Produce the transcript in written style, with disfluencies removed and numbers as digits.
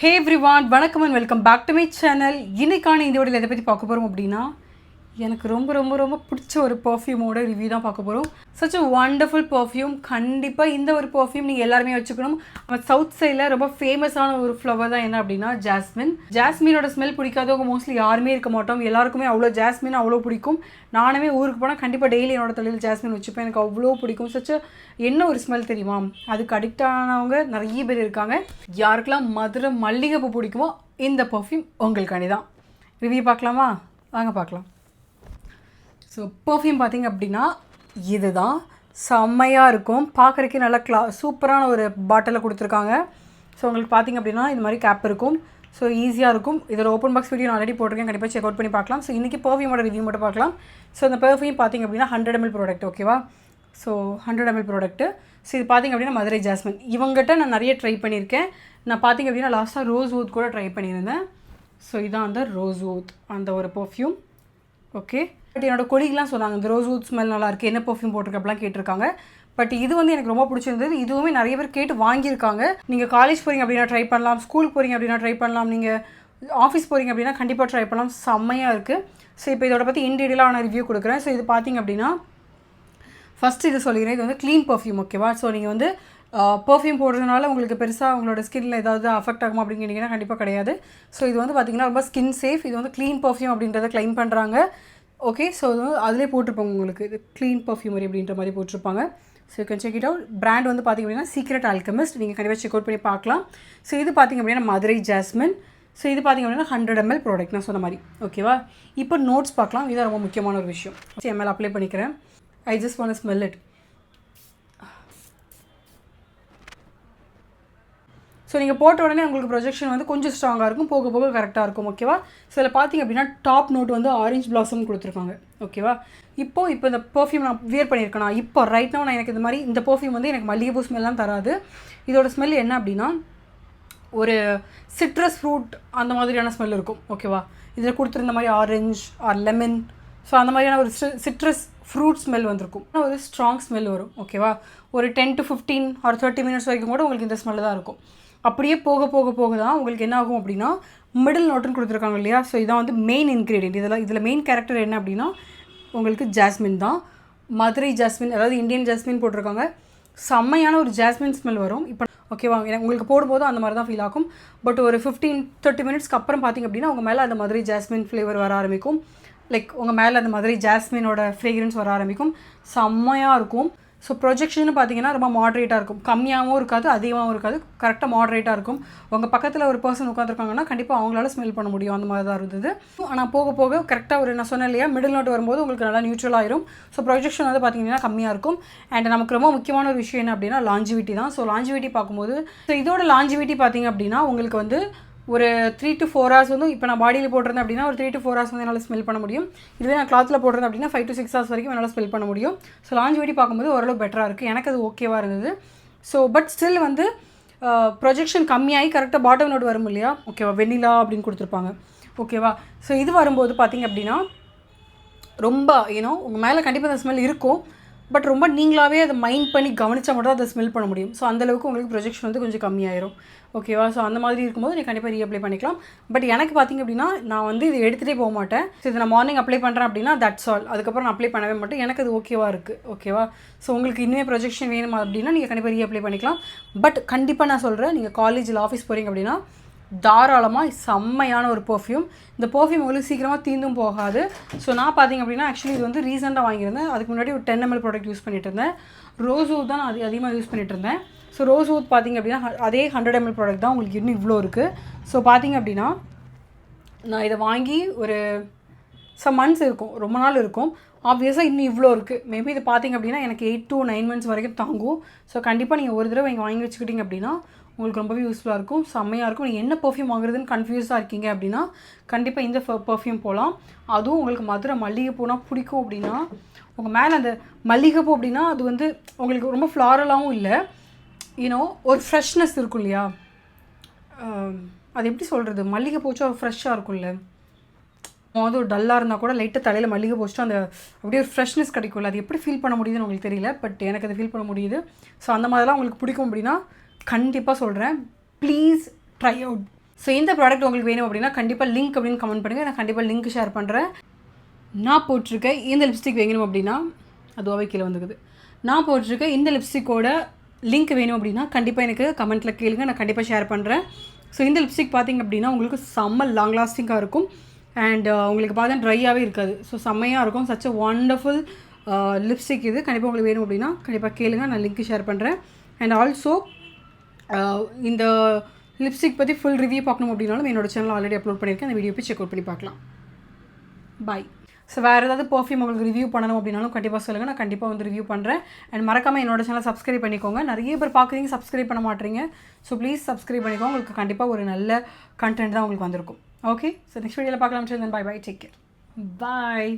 Hey everyone, வணக்கம் and welcome back to my channel. இன்னைக்கான இந்த வீடியோல எதை பற்றி பார்க்க போகிறோம் அப்படின்னா எனக்கு ரொம்ப பிடிச்ச ஒரு பர்ஃப்யூமோட ரிவ்யூ தான் பார்க்க போகிறோம். such a wonderful perfume. கண்டிப்பாக இந்த ஒரு பர்ஃப்யூம் நீங்கள் எல்லாருமே வச்சுக்கணும். நம்ம சவுத் சைடில் ரொம்ப ஃபேமஸான ஒரு ஃப்ளவர் தான் என்ன அப்படின்னா ஜாஸ்மினோட ஸ்மெல் பிடிக்காதவங்க மோஸ்ட்லி யாருமே இருக்க மாட்டோம். எல்லாருக்குமே அவ்வளோ ஜாஸ்மின் அவ்வளோ பிடிக்கும். நானுமே ஊருக்கு போனால் கண்டிப்பாக டெய்லி என்னோட தலையில் ஜாஸ்மின் வச்சுப்பேன். எனக்கு அவ்வளோ பிடிக்கும். என்ன ஒரு ஸ்மெல் தெரியுமா? அதுக்கு அடிக்ட் ஆனவங்க நிறைய பேர் இருக்காங்க. யாருக்கெல்லாம் மதுரை மல்லிகைப்பூ பிடிக்குமோ இந்த பர்ஃப்யூம் உங்களுக்காண்டி தான். ரிவ்யூ பார்க்கலாமா? வாங்க பார்க்கலாம். ஸோ பர்ஃப்யூம் பார்த்திங்க அப்படின்னா இதுதான் செம்மையாக இருக்கும். பார்க்குறக்கே நல்லா சூப்பரான ஒரு பாட்டிலில் கொடுத்துருக்காங்க. ஸோ உங்களுக்கு பார்த்திங்க அப்படின்னா இது மாதிரி கேப் இருக்கும். ஸோ ஈஸியாக இருக்கும். இதோட ஓப்பன் பாக்ஸ் வீடியோ நான் ஆல்ரெடி போட்டிருக்கேன், கண்டிப்பாக செக் அவுட் பண்ணி பார்க்கலாம். ஸோ இன்றைக்கி பர்ஃப்யூமோட ரிவ்யூ மட்டும் பார்க்கலாம். ஸோ இந்த பர்ஃப்யூம் பார்த்திங்க அப்படின்னா 100 ml ப்ராடக்ட், ஓகேவா? So 100 ml product. ஸோ இது பார்த்திங்க அப்படின்னா மதுரை ஜாஸ்மின். இவங்ககிட்ட நான் நிறைய ட்ரை பண்ணியிருக்கேன். நான் பார்த்திங்க அப்படின்னா லாஸ்ட்டாக ரோஸ் ஊத் கூட ட்ரை பண்ணியிருந்தேன். ஸோ இதான் அந்த ரோஸ் ஊத் அந்த ஒரு பர்ஃப்யூம், ஓகே. பட் என்னோடய கொலிகெலாம் சொன்னாங்க இந்த ரோஸ் ஊத் ஸ்மெல் நல்லாயிருக்கு, என்ன பர்ஃப்யூம் போட்டிருக்க அப்படிலாம் கேட்டிருக்காங்க. பட் இது வந்து எனக்கு ரொம்ப பிடிச்சிருந்தது. இதுவுமே நிறைய பேர் கேட்டு வாங்கியிருக்காங்க. நீங்கள் காலேஜ் போகிறீங்க அப்படின்னா ட்ரை பண்ணலாம், ஸ்கூலுக்கு போகிறீங்க அப்படின்னா ட்ரை பண்ணலாம், நீங்கள் ஆஃபீஸ் போகிறீங்க அப்படின்னா கண்டிப்பாக ட்ரை பண்ணலாம். செம்மையாக இருக்குது. ஸோ இப்போ இதோட பற்றி இன்டீரியலாக நான் ரிவ்யூ கொடுக்குறேன். ஸோ இது பார்த்திங்க அப்படின்னா ஃபஸ்ட்டு இது சொல்லிக்கிறேன், இது வந்து க்ளீன் பர்ஃப்யூம், ஓகேவா? ஸோ நீங்கள் வந்து பர்ஃப்யூம் போடுறதுனால உங்களுக்கு பெருசாக உங்களோட ஸ்கின்னில் ஏதாவது அஃபெக்ட் ஆகுமா அப்படின்னு கேட்டிங்கன்னா கண்டிப்பாக கிடையாது. ஸோ இது வந்து பார்த்திங்கன்னா ரொம்ப ஸ்கின் சேஃப். இது வந்து க்ளீன் பர்ஃப்யூம் அப்படின்றத க்ளைம் பண்ணுறாங்க, ஓகே. ஸோ இது வந்து அதிலே போட்டிருப்பாங்க உங்களுக்கு இது க்ளீன் பர்ஃப்யூமரி அப்படின்ற மாதிரி போட்டிருப்பாங்க. So you can check it out. Brand வந்து பார்த்திங்க அப்படின்னா சீக்ரெட் ஆல்கெமிஸ்ட். நீங்கள் கண்டிப்பாக செக் அவுட் பண்ணி பார்க்கலாம். ஸோ இது பார்த்திங்க அப்படின்னா மதுரை ஜாஸ்மின். ஸோ இது பார்த்திங்க அப்படின்னா 100 ml ப்ராடக்ட் நான் சொன்ன மாதிரி, ஓகேவா? இப்போ நோட்ஸ் பார்க்கலாம். இதுதான் ரொம்ப முக்கியமான ஒரு விஷயம். எம்எல் அப்ளை பண்ணிக்கிறேன். I just want to smell it. So நீங்கள் போட்ட உடனே உங்களுக்கு ப்ரொஜெக்ஷன் வந்து கொஞ்சம் ஸ்ட்ராங்காக இருக்கும், போக போக கரெக்டாக இருக்கும், ஓகேவா? ஸோ இதில் பார்த்திங்க அப்படின்னா டாப் நோட் வந்து ஆரஞ்ச் பிளாசம் கொடுத்துருக்காங்க, ஓகேவா? இப்போ இந்த பர்ஃப்யூம் நான் வியர் பண்ணியிருக்கேனா இப்போ ரைட் நான் எனக்கு இந்த மாதிரி இந்த பர்ஃப்யூம் வந்து எனக்கு மல்லிகைப்பூ ஸ்மெல்லாம் தராது. இதோட ஸ்மெல் என்ன அப்படின்னா ஒரு சிட்ரஸ் ஃப்ரூட் அந்த மாதிரியான ஸ்மெல் இருக்கும், ஓகேவா? இதில் கொடுத்துருந்த மாதிரி ஆரஞ்ச் ஆர் லெமன், ஸோ அந்த மாதிரியான ஒரு சிட்ரஸ் ஃப்ரூட் ஸ்மெல் வந்திருக்கும். ஒரு ஸ்ட்ராங் ஸ்மெல் வரும், ஓகேவா? ஒரு 10 to 15 or 30 minutes வரைக்கும் கூட உங்களுக்கு இந்த ஸ்மெல் தான் இருக்கும். அப்படியே போக தான் உங்களுக்கு என்ன ஆகும் அப்படின்னா மிடில் நோட்டுன்னு கொடுத்துருக்காங்க இல்லையா? ஸோ இதான் வந்து மெயின் இன்க்ரீடியன்ட். இதில் மெயின் கேரக்டர் என்ன அப்படின்னா உங்களுக்கு ஜாஸ்மின் தான். மதுரை ஜாஸ்மின், அதாவது இந்தியன் ஜாஸ்மின் போட்டிருக்காங்க. செம்மையான ஒரு ஜாஸ்மின் ஸ்மெல் வரும் இப்போ, ஓகேவா? எனக்கு உங்களுக்கு போடும்போது அந்த மாதிரி தான் ஃபீல் ஆகும். பட் ஒரு 15-30 மினிட்ஸ்க்கு அப்புறம் பார்த்திங்க அப்படின்னா உங்கள் மேலே அந்த மதுரை ஜாஸ்மின் ஃப்ளேவர் வர ஆரம்பிக்கும். லைக் உங்கள் மேலே அந்த மதுரை ஜாஸ்மினோட ஃப்ரேக்ரன்ஸ் வர ஆரம்பிக்கும். செம்மையாக இருக்கும். ஸோ ப்ரொஜெக்ஷன் பார்த்திங்கன்னா ரொம்ப மாட்ரேட்டாக இருக்கும். கம்மியாகவும் இருக்காது, அதிகமாகவும் இருக்காது, கரெக்டாக மாட்ரேட்டாக இருக்கும். உங்கள் பக்கத்தில் ஒரு பர்சன் உட்காந்துருக்காங்கன்னா கண்டிப்பாக அவங்களால ஸ்மெல் பண்ண முடியும். அந்த மாதிரி தான் இருந்தது. ஆனால் போக கரெக்டாக ஒரு நான் சொன்னேன் இல்லையா, மிடில் நோட் வரும்போது உங்களுக்கு நல்லா நியூட்ரல் ஆயிரும். ஸோ ப்ரொஜெக்ஷன் வந்து பார்த்திங்கன்னா கம்மியாக இருக்கும். அண்ட் நமக்கு ரொம்ப முக்கியமான ஒரு விஷயம் என்ன அப்படின்னா லாஞ்சிவிட்டி தான். ஸோ லாஞ்சிவிட்டி பார்க்கும்போது இதோட லாஞ்சிவிட்டி பார்த்திங்க அப்படின்னா உங்களுக்கு வந்து ஒரு 3 to 4 hours வந்து இப்போ நான் பாடியில் போட்டிருந்தேன் அப்படின்னா ஒரு 3 to 4 hours வந்து என்னால் ஸ்மெல் பண்ண முடியும். இதுவே நான் கிளாத்தில் போட்டிருந்தேன் அப்படின்னா 5 to 6 hours வரைக்கும் என்னால் ஸ்மெல் பண்ண முடியும். ஸோ லாஞ்சிவிட்டி பார்க்கும்போது ஓரளவு பெட்டராக இருக்குது. எனக்கு அது ஓகேவாக இருந்தது. ஸோ பட் ஸ்டில் வந்து ப்ரொஜெக்ஷன் கம்மியாகி கரெக்டாக பாட்டம் நோட் வரும் இல்லையா, ஓகேவா? வெண்ணிலா அப்படின்னு கொடுத்துருப்பாங்க, ஓகேவா? ஸோ இது வரும்போது பார்த்திங்க அப்படின்னா ரொம்ப உங்கள் மேலே கண்டிப்பாக அந்த ஸ்மெல் இருக்கும். பட் ரொம்ப நீங்களாகவே அதை மைண்ட் பண்ணி கவனித்தா மட்டும் தான் அதை ஸ்மெல் பண்ண முடியும். ஸோ அந்தளவுக்கு உங்களுக்கு ப்ரொஜெக்ஷன் வந்து கொஞ்சம் கம்மியாயிரும், ஓகேவா? ஸோ அந்த மாதிரி இருக்கும்போது நீங்கள் கண்டிப்பாக ரீஅப்ளை பண்ணிக்கலாம். பட் எனக்கு பார்த்திங்க அப்படின்னா நான் வந்து இது எடுத்துகிட்டே போக மாட்டேன். ஸோ இது நான் மார்னிங் அப்ளை பண்ணுறேன் அப்படின்னா தட்ஸ் ஆல். அதுக்கப்புறம் நான் அப்ளை பண்ணவே மாட்டேன். எனக்கு அது ஓகேவாக இருக்குது, ஓகேவா? ஸோ உங்களுக்கு இன்னுமே ப்ரொஜெக்ஷன் வேணுமா அப்படின்னா நீங்கள் கண்டிப்பாக ரீஅப்ளை பண்ணிக்கலாம். பட் கண்டிப்பாக நான் சொல்கிறேன், நீங்கள் காலேஜில் ஆஃபீஸ் போகிறீங்க அப்படின்னா தாராளமாக செம்மையான ஒரு பர்ஃப்யூம். இந்த பர்ஃப்யூம் உங்களுக்கு சீக்கிரமாக தீந்தும் போகாது. ஸோ நான் பார்த்திங்க அப்படின்னா ஆக்சுவலி இது வந்து ரீசெண்டாக வாங்கியிருந்தேன். அதுக்கு முன்னாடி ஒரு 10 ml ப்ராடக்ட் யூஸ் பண்ணிட்டு இருந்தேன். ரோஸ் ஊத் தான் நான் அதிகமாக யூஸ் பண்ணிட்டு இருந்தேன். ஸோ ரோஸ் ஊத் பார்த்திங்க அப்படின்னா அதே 100 ml ப்ராடக்ட் தான் உங்களுக்கு இன்னும் இவ்வளோ இருக்குது. ஸோ பார்த்திங்க அப்படின்னா நான் இதை வாங்கி ஒரு சம் மந்த்ஸ் இருக்கும், ரொம்ப நாள் இருக்கும். ஆப்வியஸாக இன்னும் இவ்வளோ இருக்குது. மேபி இது பார்த்திங்க அப்படின்னா எனக்கு 8 to 9 months வரைக்கும் தாங்கும். ஸோ கண்டிப்பாக நீங்கள் ஒரு தடவை இங்கே வாங்கி வச்சுக்கிட்டிங்க அப்படின்னா உங்களுக்கு ரொம்பவே யூஸ்ஃபுல்லாக இருக்கும், செம்மையாக இருக்கும். நீங்கள் என்ன பர்ஃப்யூம் வாங்குறதுன்னு கன்ஃபியூஸாக இருக்கீங்க அப்படின்னா கண்டிப்பாக இந்த பர்ஃப்யூம் போகலாம். அதுவும் உங்களுக்கு மதுரை மல்லிகைப்பூனா பிடிக்கும் அப்படின்னா உங்கள் மேலே அந்த மல்லிகைப்பூ அப்படின்னா அது வந்து உங்களுக்கு ரொம்ப ஃப்ளாரலாகவும் இல்லை, ஒரு ஃப்ரெஷ்னஸ் இருக்கும் இல்லையா? அது எப்படி சொல்கிறது, மல்லிகைப்பூச்சா ஃப்ரெஷ்ஷாக இருக்கும்ல. அது ஒரு டல்லாக இருந்தால் கூட லைட்டாக தலையில் மல்லிகை போச்சுட்டு அந்த அப்படியே ஒரு ஃப்ரெஷ்னஸ் கிடைக்கும்ல. அது எப்படி ஃபீல் பண்ண முடியுதுன்னு உங்களுக்கு தெரியல, பட் எனக்கு அதை ஃபீல் பண்ண முடியுது. ஸோ அந்த மாதிரிலாம் உங்களுக்கு பிடிக்கும் அப்படின்னா கண்டிப்பாக சொல்கிறேன், ப்ளீஸ் ட்ரை அவுட். ஸோ இந்த ப்ராடக்ட் உங்களுக்கு வேணும் அப்படின்னா கண்டிப்பாக லிங்க் அப்படின்னு கமெண்ட் பண்ணுங்கள். நான் கண்டிப்பாக லிங்க் ஷேர் பண்ணுறேன். நான் போட்டிருக்க இந்த லிப்ஸ்டிக் வேணும் அப்படின்னா அதுவாகவே கீழே வந்துக்குது. நான் போட்டிருக்க இந்த லிப்ஸ்டிக்கோட லிங்க் வேணும் அப்படின்னா கண்டிப்பாக எனக்கு கமெண்ட்டில் கேளுங்க, நான் கண்டிப்பாக ஷேர் பண்ணுறேன். ஸோ இந்த லிப்ஸ்டிக் பார்த்திங்க அப்படின்னா உங்களுக்கு செம்ம லாங் லாஸ்டிங்காக இருக்கும் அண்ட் உங்களுக்கு பார்த்தா ட்ரையாகவே இருக்காது. ஸோ செம்மையாக இருக்கும். சச் அ ஒண்டர்ஃபுல் லிப்ஸ்டிக் இது. கண்டிப்பாக உங்களுக்கு வேணும் அப்படின்னா கண்டிப்பாக கேளுங்க, நான் லிங்க் ஷேர் பண்ணுறேன். அண்ட் ஆல்சோ இந்த லிப்ஸ்டிக் பற்றி ஃபுல் ரிவ்யூ பார்க்கணும் அப்படின்னாலும் என்னோட சேனல் ஆல்ரெடி அப்லோட் பண்ணியிருக்கேன். அந்த வீடியோ போய் செக் அவுட் பண்ணி பார்க்கலாம். பாய். ஸோ வேறு ஏதாவது பர்ஃப்யூம் உங்களுக்கு ரிவ்யூ பண்ணணும் அப்படின்னாலும் கண்டிப்பாக சொல்லுங்கள், நான் கண்டிப்பாக வந்து ரிவ்யூ பண்ணுறேன். அண்ட் மறக்காமல் என்னோட சேனல் சப்ஸ்கிரைப் பண்ணிக்கோங்க. நிறைய பேர் பார்க்குறீங்க, சப்ஸ்கிரைப் பண்ண மாட்டேறீங்க. ஸோ ப்ளீஸ் சப்ஸ்கிரைப் பண்ணிக்கோங்க. உங்களுக்கு கண்டிப்பாக ஒரு நல்ல கண்டென்ட் தான் உங்களுக்கு வந்திருக்கும். ஓகே, ஸோ நெக்ஸ்ட் வீடியோவில் பார்க்கலாம். பாய் பாய், டேக் கேர், பாய்.